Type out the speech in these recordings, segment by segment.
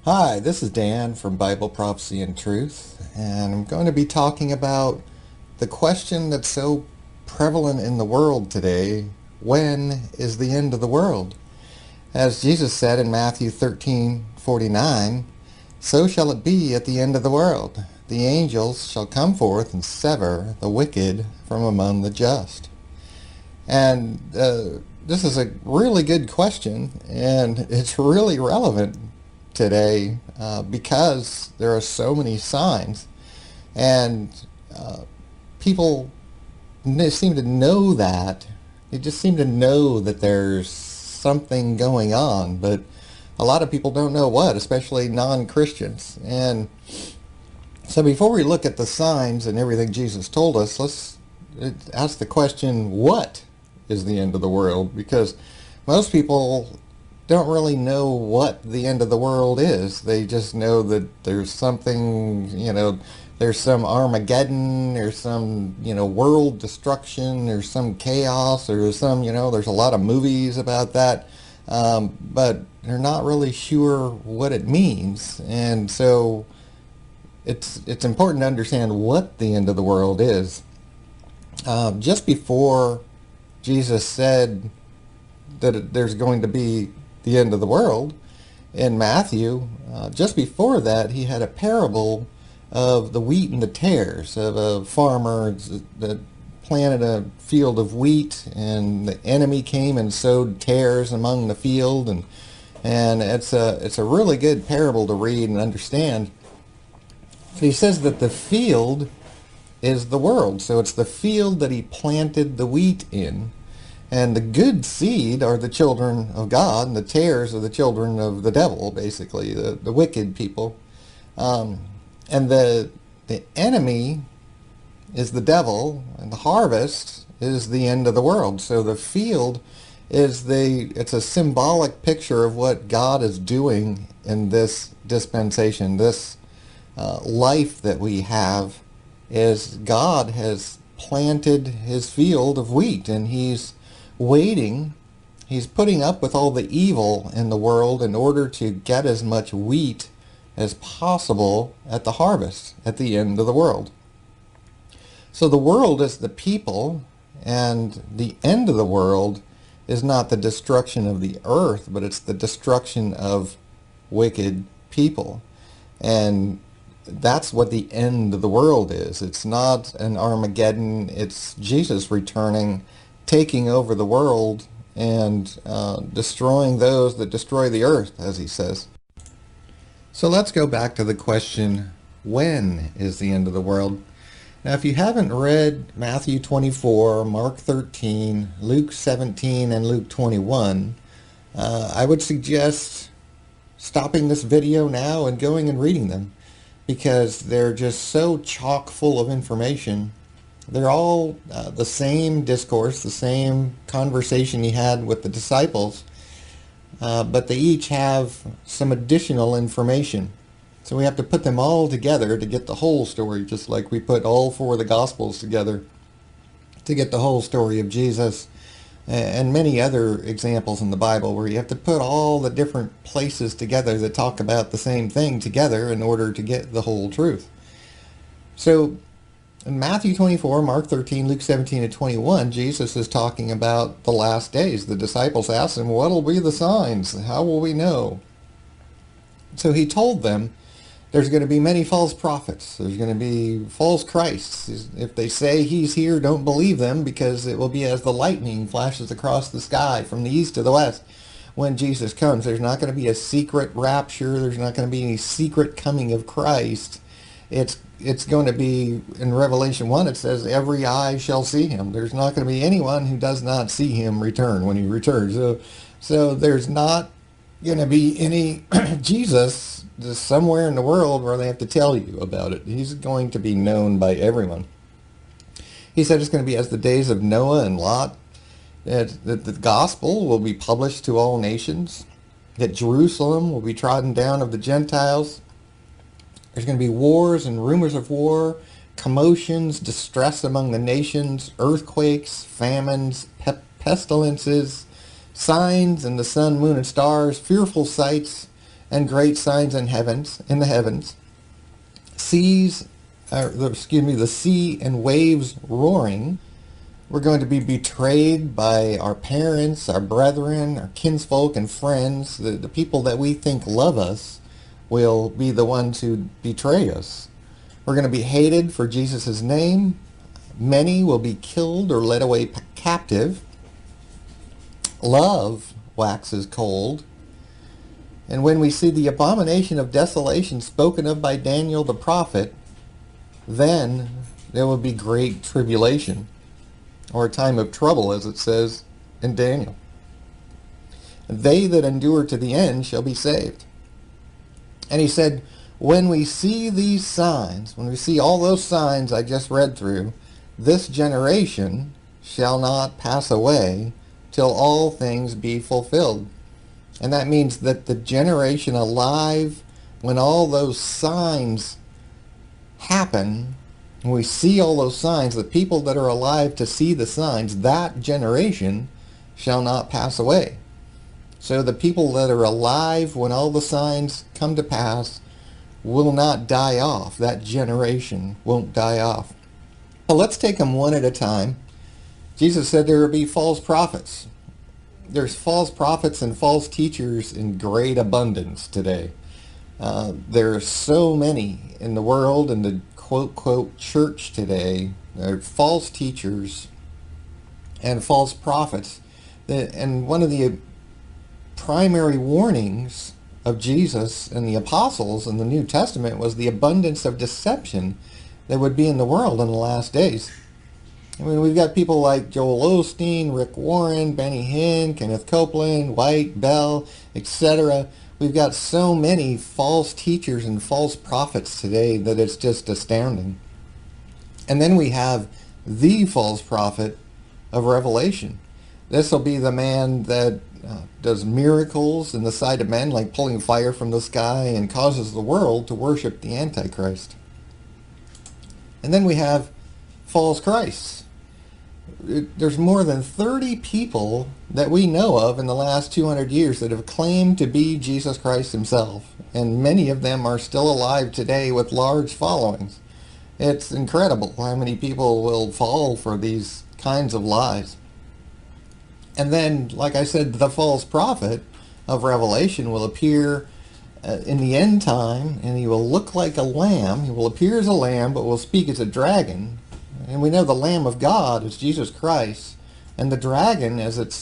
Hi, this is Dan from Bible Prophecy and Truth, and I'm going to be talking about the question that's so prevalent in the world today: when is the end of the world? As Jesus said in Matthew 13:49, so shall it be at the end of the world. The angels shall come forth and sever the wicked from among the just. And this is a really good question, and it's really relevant today because there are so many signs, and people seem to know that. They just seem to know that there's something going on, but a lot of people don't know what, especially non-Christians. And so before we look at the signs and everything Jesus told us, let's ask the question, what is the end of the world? Because most people don't really know what the end of the world is. They just know that there's something, there's some Armageddon, there's some, world destruction, there's some chaos, or there's some, there's a lot of movies about that. But they're not really sure what it means. And so it's important to understand what the end of the world is. Just before Jesus said that there's going to be the end of the world in Matthew, just before that he had a parable of the wheat and the tares, of a farmer that planted a field of wheat, and the enemy came and sowed tares among the field, and it's a really good parable to read and understand. He says that the field is the world. So it's the field that he planted the wheat in. And the good seed are the children of God, and the tares are the children of the devil, basically, the wicked people. And the enemy is the devil, and the harvest is the end of the world. So the field it's a symbolic picture of what God is doing in this dispensation, this life that we have. Is God has planted his field of wheat, and he's waiting, he's putting up with all the evil in the world in order to get as much wheat as possible at the harvest, at the end of the world. So the world is the people, and the end of the world is not the destruction of the earth, but it's the destruction of wicked people. And that's what the end of the world is. It's not an Armageddon. It's Jesus returning, taking over the world, and destroying those that destroy the earth, as he says. So let's go back to the question, when is the end of the world? Now, if you haven't read Matthew 24, Mark 13, Luke 17, and Luke 21, I would suggest stopping this video now and going and reading them, because they're just so chock full of information. They're all the same discourse, the same conversation he had with the disciples, but they each have some additional information. So we have to put them all together to get the whole story, just like we put all four of the Gospels together to get the whole story of Jesus, and many other examples in the Bible where you have to put all the different places together that talk about the same thing together in order to get the whole truth. So in Matthew 24, Mark 13, Luke 17, and 21, Jesus is talking about the last days. The disciples asked him, what will be the signs? How will we know? So he told them, there's going to be many false prophets. There's going to be false Christs. If they say he's here, don't believe them, because it will be as the lightning flashes across the sky from the east to the west when Jesus comes. There's not going to be a secret rapture. There's not going to be any secret coming of Christ. It's going to be, in Revelation 1, it says, every eye shall see him. There's not going to be anyone who does not see him return when he returns. So there's not going to be any Jesus just somewhere in the world where they have to tell you about it. He's going to be known by everyone. He said it's going to be as the days of Noah and Lot, that the gospel will be published to all nations, that Jerusalem will be trodden down of the Gentiles. There's going to be wars and rumors of war, commotions, distress among the nations, earthquakes, famines, pestilences, signs in the sun, moon, and stars, fearful sights, and great signs in the heavens, the sea and waves roaring. We're going to be betrayed by our parents, our brethren, our kinsfolk and friends. The people that we think love us will be the ones who betray us. We're going to be hated for Jesus' name. Many will be killed or led away captive. Love waxes cold. And when we see the abomination of desolation spoken of by Daniel the prophet, then there will be great tribulation, or a time of trouble, as it says in Daniel. They that endure to the end shall be saved. And he said, when we see these signs, when we see all those signs I just read through, this generation shall not pass away till all things be fulfilled. And that means that the generation alive, when all those signs happen, when we see all those signs, the people that are alive to see the signs, that generation shall not pass away. So the people that are alive when all the signs come to pass will not die off. That generation won't die off. Well, let's take them one at a time. Jesus said there will be false prophets. There's false prophets and false teachers in great abundance today. There are so many in the world, in the quote church today. There are false teachers and false prophets. And one of the primary warnings of Jesus and the apostles in the New Testament was the abundance of deception that would be in the world in the last days. I mean, we've got people like Joel Osteen, Rick Warren, Benny Hinn, Kenneth Copeland, White, Bell, etc. We've got so many false teachers and false prophets today that it's just astounding. And then we have the false prophet of Revelation. This will be the man that does miracles in the sight of men, like pulling fire from the sky, and causes the world to worship the Antichrist. And then we have false Christs. There's more than 30 people that we know of in the last 200 years that have claimed to be Jesus Christ himself. And many of them are still alive today with large followings. It's incredible how many people will fall for these kinds of lies. And then, like I said, the false prophet of Revelation will appear in the end time, and he will look like a lamb. He will appear as a lamb, but will speak as a dragon. And we know the Lamb of God is Jesus Christ. And the dragon, as it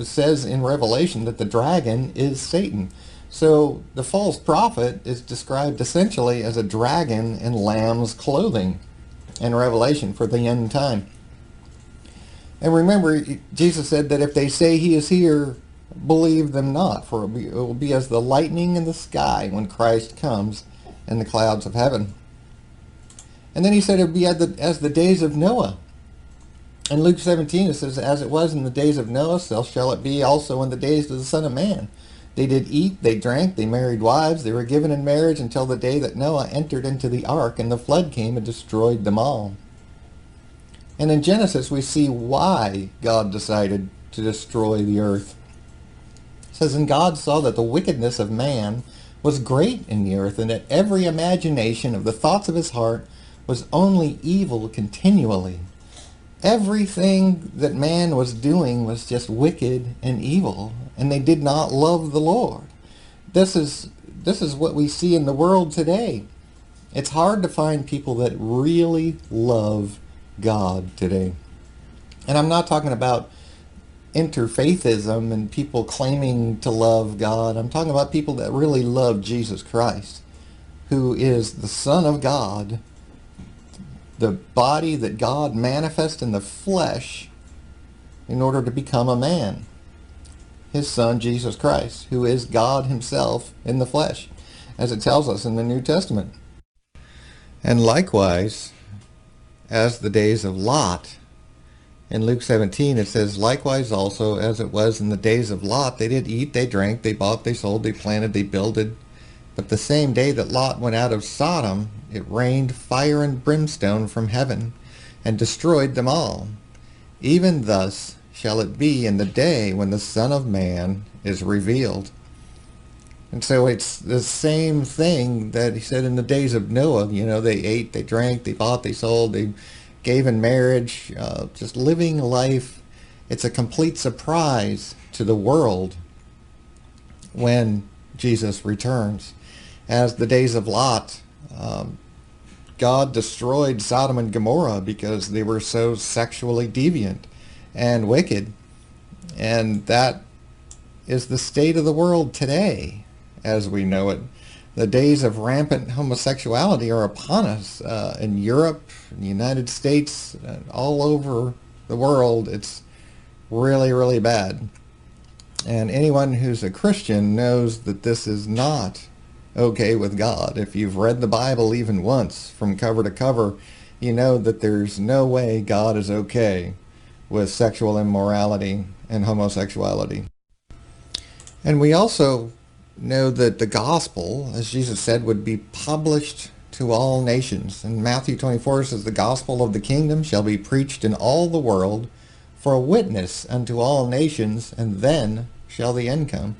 says in Revelation, that the dragon is Satan. So the false prophet is described essentially as a dragon in lamb's clothing in Revelation for the end time. And remember, Jesus said that if they say he is here, believe them not, for it will be as the lightning in the sky when Christ comes in the clouds of heaven. And then he said it would be as the days of Noah. In Luke 17 it says, as it was in the days of Noah, so shall it be also in the days of the Son of Man. They did eat, they drank, they married wives, they were given in marriage until the day that Noah entered into the ark, and the flood came and destroyed them all. And in Genesis we see why God decided to destroy the earth. It says, and God saw that the wickedness of man was great in the earth, and that every imagination of the thoughts of his heart was only evil continually. Everything that man was doing was just wicked and evil, and they did not love the Lord. This is what we see in the world today. It's hard to find people that really love God today. And I'm not talking about interfaithism and people claiming to love God. I'm talking about people that really love Jesus Christ, who is the Son of God, the body that God manifests in the flesh in order to become a man. His Son, Jesus Christ, who is God himself in the flesh, as it tells us in the New Testament. And likewise, as the days of Lot, in Luke 17 it says, likewise also as it was in the days of Lot, they did eat, they drank, they bought, they sold, they planted, they builded. But the same day that Lot went out of Sodom, it rained fire and brimstone from heaven, and destroyed them all. Even thus shall it be in the day when the Son of Man is revealed. And so it's the same thing that he said in the days of Noah. They ate, they drank, they bought, they sold, they gave in marriage, just living life. It's a complete surprise to the world when Jesus returns. As the days of Lot, God destroyed Sodom and Gomorrah because they were so sexually deviant and wicked. And that is the state of the world today as we know it. The days of rampant homosexuality are upon us in Europe, in the United States, all over the world. It's really, really bad. And anyone who's a Christian knows that this is not okay with God. If you've read the Bible even once from cover to cover, you know that there's no way God is okay with sexual immorality and homosexuality. And we also know that the gospel, as Jesus said, would be published to all nations. And Matthew 24 says, the gospel of the kingdom shall be preached in all the world for a witness unto all nations, and then shall the end come.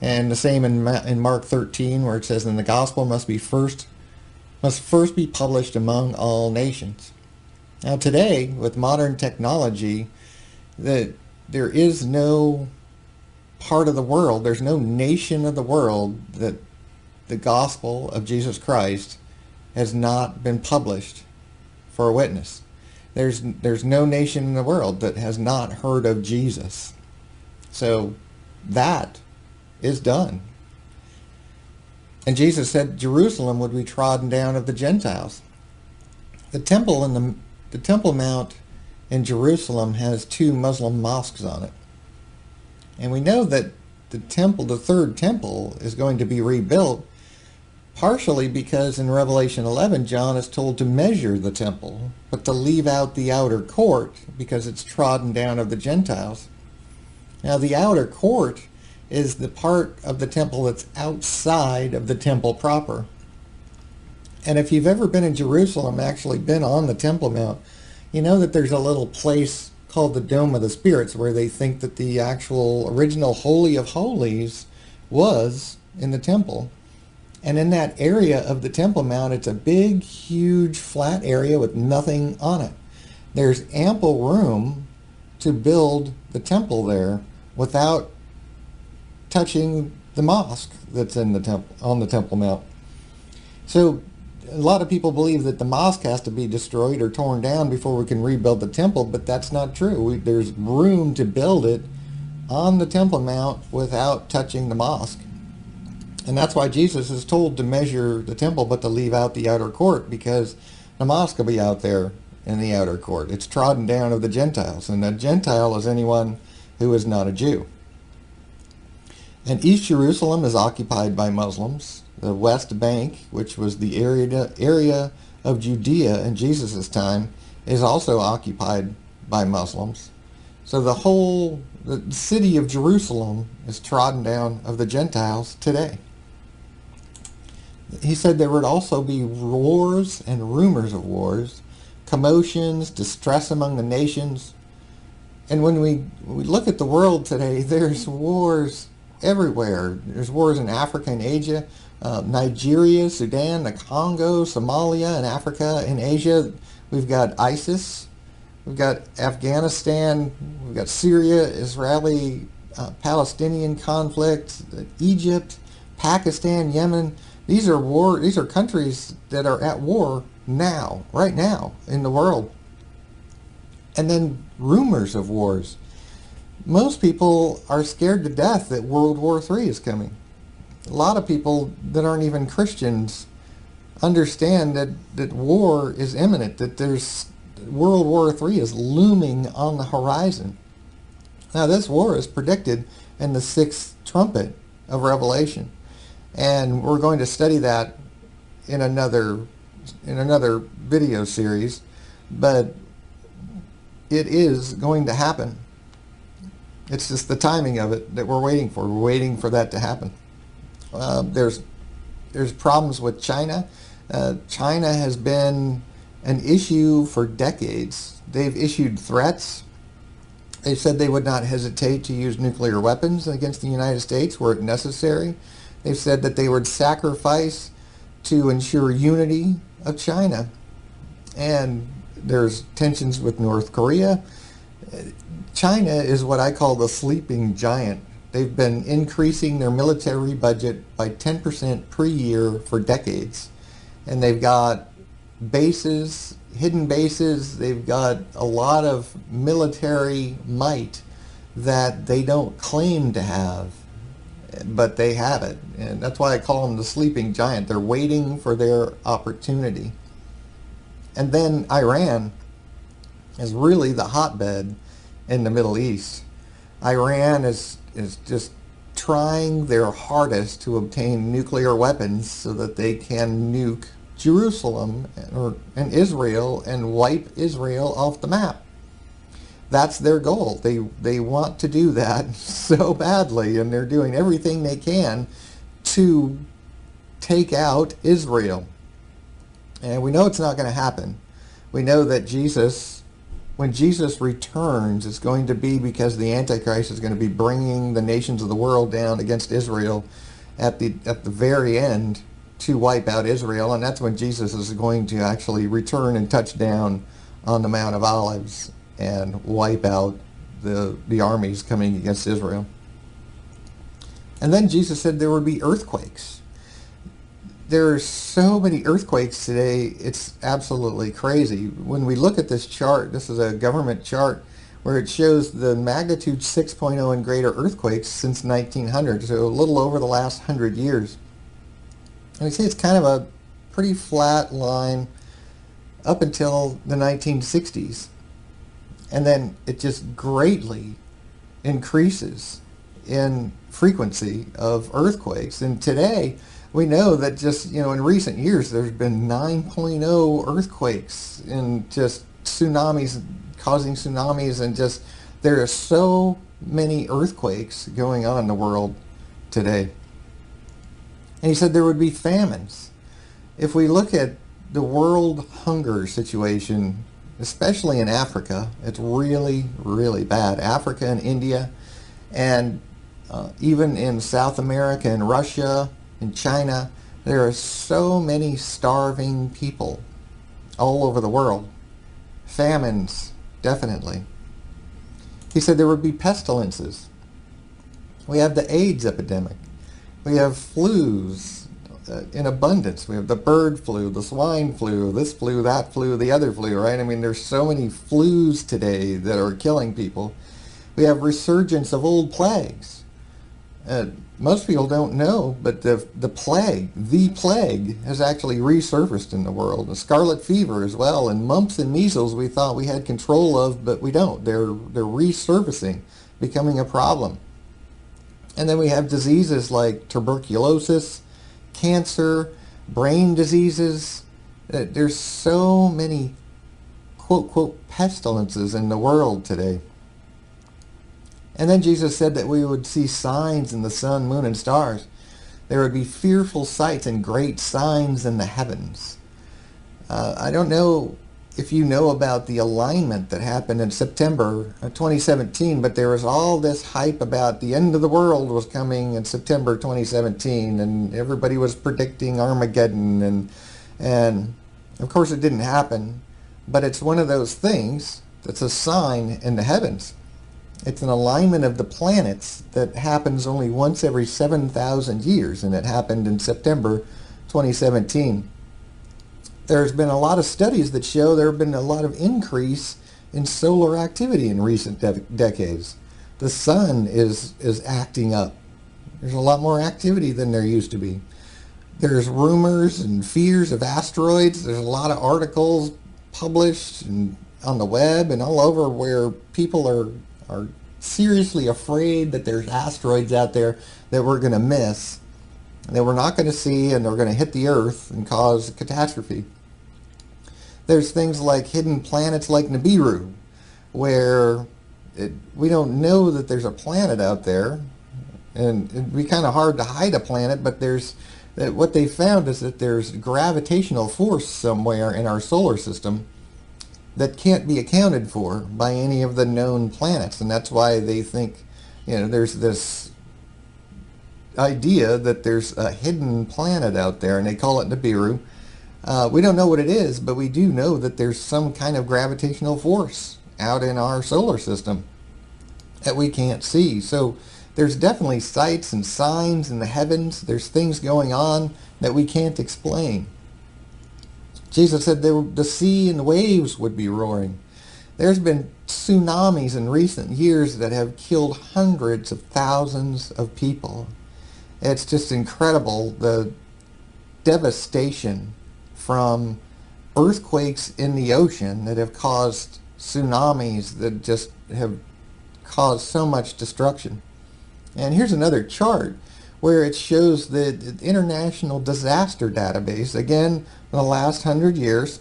And the same in Mark 13, where it says, and the gospel must first be published among all nations. Now today, with modern technology, that there is no part of the world, there's no nation of the world that the gospel of Jesus Christ has not been published for a witness. There's no nation in the world that has not heard of Jesus. So that is done. And Jesus said Jerusalem would be trodden down of the Gentiles. The temple the Temple Mount in Jerusalem has 2 Muslim mosques on it. And we know that the third temple, is going to be rebuilt, partially because in Revelation 11, John is told to measure the temple, but to leave out the outer court because it's trodden down of the Gentiles. Now, the outer court is the part of the temple that's outside of the temple proper. And if you've ever been in Jerusalem, actually been on the Temple Mount, you know that there's a little place called the Dome of the Spirits where they think that the actual original Holy of Holies was in the temple. And in that area of the Temple Mount, it's a big, huge, flat area with nothing on it. There's ample room to build the temple there without touching the mosque that's in the temple, on the Temple Mount. So a lot of people believe that the mosque has to be destroyed or torn down before we can rebuild the temple, but that's not true. There's room to build it on the Temple Mount without touching the mosque. And that's why Jesus is told to measure the temple, but to leave out the outer court, because the mosque will be out there in the outer court. It's trodden down of the Gentiles, and a Gentile is anyone who is not a Jew. And East Jerusalem is occupied by Muslims. The West Bank, which was the area of Judea in Jesus' time, is also occupied by Muslims. So the city of Jerusalem is trodden down of the Gentiles today. He said there would also be wars and rumors of wars, commotions, distress among the nations. And when we look at the world today, there's wars everywhere. There's wars in Africa and Asia, Nigeria, Sudan, the Congo, Somalia, and Africa and Asia. We've got ISIS. We've got Afghanistan. We've got Syria, Israeli, Palestinian conflict, Egypt, Pakistan, Yemen. These are countries that are at war now, right now, in the world. And then rumors of wars. Most people are scared to death that World War III is coming. A lot of people that aren't even Christians understand that war is imminent, that World War III is looming on the horizon. Now, this war is predicted in the 6th trumpet of Revelation. And we're going to study that in another video series, but it is going to happen. It's just the timing of it that we're waiting for. We're waiting for that to happen. There's problems with China. China has been an issue for decades. They've issued threats. They said they would not hesitate to use nuclear weapons against the United States were it necessary. They've said that they would sacrifice to ensure unity of China. And there's tensions with North Korea. China is what I call the sleeping giant. They've been increasing their military budget by 10% per year for decades. And they've got bases, hidden bases, they've got a lot of military might that they don't claim to have, but they have it. And that's why I call them the sleeping giant. They're waiting for their opportunity. And then Iran is really the hotbed in the Middle East. Iran is just trying their hardest to obtain nuclear weapons so that they can nuke Jerusalem and Israel and wipe Israel off the map. That's their goal. They want to do that so badly, and they're doing everything they can to take out Israel. And we know it's not going to happen. We know that when Jesus returns, it's going to be because the Antichrist is going to be bringing the nations of the world down against Israel at the very end to wipe out Israel. And that's when Jesus is going to actually return and touch down on the Mount of Olives and wipe out the armies coming against Israel. And then Jesus said there would be earthquakes. There are so many earthquakes today, it's absolutely crazy. When we look at this chart, this is a government chart where it shows the magnitude 6.0 and greater earthquakes since 1900, so a little over the last 100 years. And we see it's kind of a pretty flat line up until the 1960s. And then it just greatly increases in frequency of earthquakes. And today, we know that just, in recent years, there's been 9.0 earthquakes and just tsunamis, causing tsunamis, and just there are so many earthquakes going on in the world today. And he said there would be famines. If we look at the world hunger situation, especially in Africa, it's really, really bad. Africa and India, and even in South America and Russia, in China, there are so many starving people all over the world. Famines, definitely. He said there would be pestilences. We have the AIDS epidemic. We have flus in abundance. We have the bird flu, the swine flu, this flu, that flu, the other flu, right? I mean, there's so many flus today that are killing people. We have resurgence of old plagues. Most people don't know, but the plague has actually resurfaced in the world. The scarlet fever as well, and mumps and measles we thought we had control of, but we don't. They're resurfacing, becoming a problem. And then we have diseases like tuberculosis, cancer, brain diseases. There's so many quote, quote, pestilences in the world today. And then Jesus said that we would see signs in the sun, moon, and stars. There would be fearful sights and great signs in the heavens. I don't know if you know about the alignment that happened in September 2017, but there was all this hype about the end of the world was coming in September 2017, and everybody was predicting Armageddon, and of course it didn't happen, but it's one of those things that's a sign in the heavens. It's an alignment of the planets that happens only once every 7,000 years, and it happened in September 2017. There's been a lot of studies that show there have been a lot of increase in solar activity in recent decades. The sun is acting up. There's a lot more activity than there used to be. There's rumors and fears of asteroids. There's a lot of articles published and on the web and all over where people are seriously afraid that there's asteroids out there that we're going to miss, that we're not going to see, and they're going to hit the Earth and cause a catastrophe. There's things like hidden planets like Nibiru, where we don't know that there's a planet out there, and it'd be kind of hard to hide a planet, but what they found is that there's gravitational force somewhere in our solar system that can't be accounted for by any of the known planets, and that's why they think, there's this idea that there's a hidden planet out there, and they call it Nibiru. We don't know what it is, but we do know that there's some kind of gravitational force out in our solar system that we can't see. So there's definitely sights and signs in the heavens. There's things going on that we can't explain. Jesus said the sea and the waves would be roaring. There's been tsunamis in recent years that have killed hundreds of thousands of people. It's just incredible, the devastation from earthquakes in the ocean that have caused tsunamis that just have caused so much destruction. And here's another chart where it shows the International Disaster Database, again, in the last 100 years,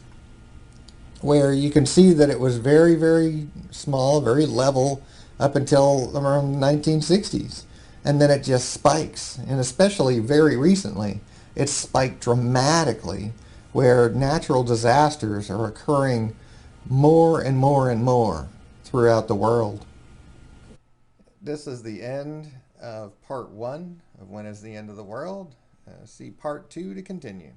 where you can see that it was very, very small, very level up until around the 1960s. And then it just spikes, and especially very recently, it's spiked dramatically, where natural disasters are occurring more and more and more throughout the world. This is the end of part one of When is the End of the World. See part two to continue.